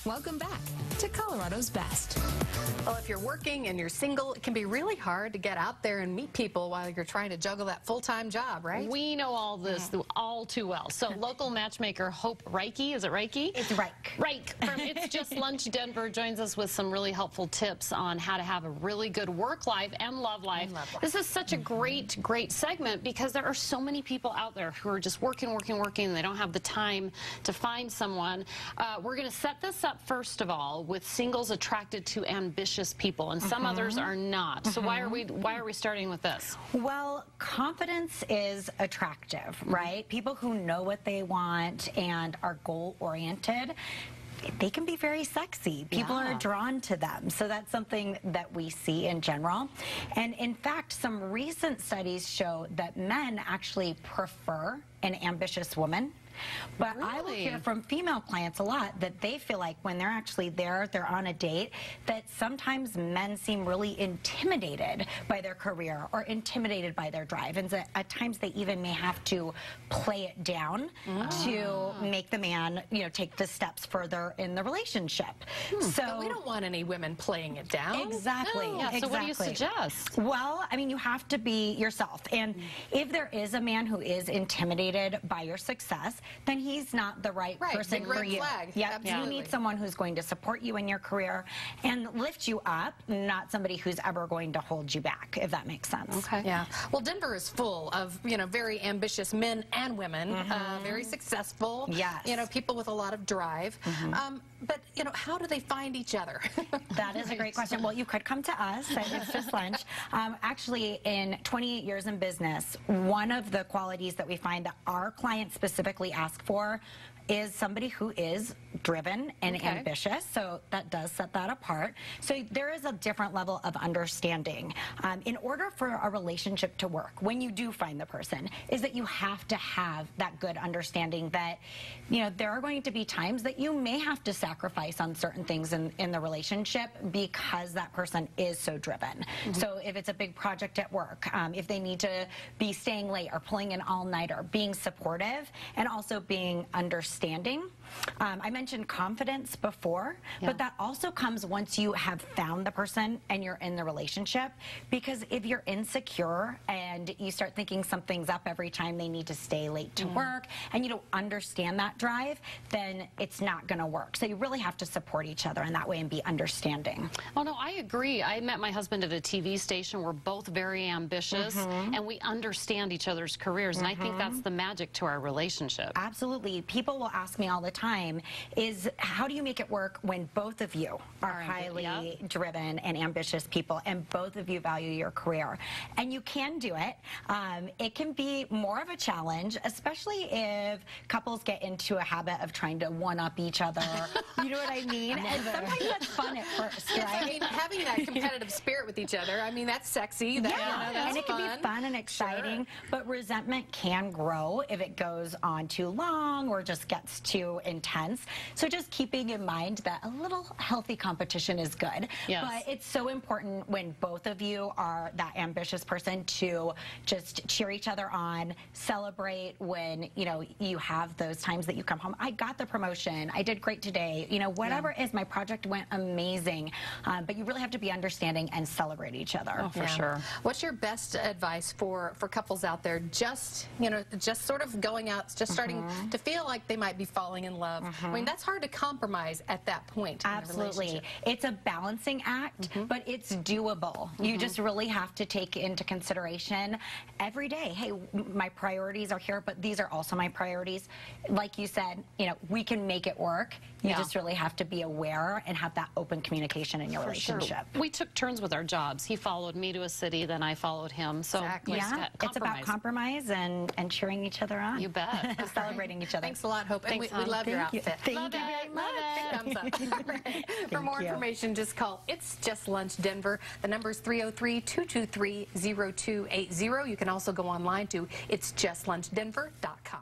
Welcome back to Colorado's Best. Well, if you're working and you're single, it can be really hard to get out there and meet people while you're trying to juggle that full-time job, right? We know all this all too well. So local matchmaker Hope Rike, is it Rike? It's Rike. Rike from It's Just Lunch Denver joins us with some really helpful tips on how to have a really good work life and love life. This is such a great segment because there are so many people out there who are just working, and they don't have the time to find someone. We're going to set this up first of all with singles attracted to ambitious people, and some others are not. So why are we starting with this? Well, confidence is attractive, right? People who know what they want and are goal-oriented, they can be very sexy. People are drawn to them. So that's something that we see in general. And in fact, some recent studies show that men actually prefer an ambitious woman. But I will hear from female clients a lot that they feel like when they're actually there, they're on a date, that sometimes men seem really intimidated by their career or intimidated by their drive. And at times they even may have to play it down to make the man, take the steps further in the relationship. So but we don't want any women playing it down. Exactly. No. Yeah, so what do you suggest? Well, I mean, you have to be yourself. And if there is a man who is intimidated by your success, then he's not the right person for you. Yeah, you need someone who's going to support you in your career and lift you up, not somebody who's ever going to hold you back, if that makes sense. Okay. Yeah. Well, Denver is full of, very ambitious men and women, very successful. Yes. People with a lot of drive. But, how do they find each other? That is a great question. Well, you could come to us at It's Just Lunch. Actually, in 28 years in business, one of the qualities that we find that our clients specifically ask for is somebody who is driven and ambitious, so that does set that apart. So there is a different level of understanding. In order for a relationship to work, when you do find the person, is that you have to have that good understanding that, there are going to be times that you may have to sacrifice on certain things in the relationship because that person is so driven. So if it's a big project at work, if they need to be staying late or pulling an all-nighter, being supportive and also being understanding. I mentioned confidence before, but that also comes once you have found the person and you're in the relationship, because if you're insecure and you start thinking something's up every time they need to stay late to work and you don't understand that drive, then it's not going to work. So you really have to support each other in that way and be understanding. Oh, no, I agree. I met my husband at a TV station. We're both very ambitious and we understand each other's careers, and I think that's the magic to our relationship. Absolutely. People will ask me all the time is, how do you make it work when both of you are highly driven and ambitious people and both of you value your career? And you can do it. It can be more of a challenge, especially if couples get into a habit of trying to one-up each other. You know what I mean? And sometimes that's fun at first, right? I mean, having that competitive spirit with each other, I mean, that's sexy. That's and it can be fun and exciting, but resentment can grow if it goes on too long or just gets too intense. So just keeping in mind that a little healthy competition is good. But it's so important when both of you are that ambitious person to just cheer each other on, celebrate when, you have those times that you come home. I got the promotion. I did great today. Whatever it is, my project went amazing. But you really have to be understanding and celebrate each other. Oh, for sure. What's your best advice for couples out there just sort of going out, just starting to feel like they might be falling in love? I mean, that's hard to compromise at that point. Absolutely. It's a balancing act, but it's doable. You just really have to take into consideration every day, hey, my priorities are here, but these are also my priorities. Like you said, we can make it work. You just really have to be aware and have that open communication in your relationship. Sure. We took turns with our jobs. He followed me to a city, then I followed him. So it's about compromise and cheering each other on. You bet. Celebrating each other. Thanks a lot, Hope. And we love your outfit. Thank you very much. Big thumbs up. For more information, just call It's Just Lunch Denver. The number is 303-223-0280. You can also go online to itsjustlunchddenver.com.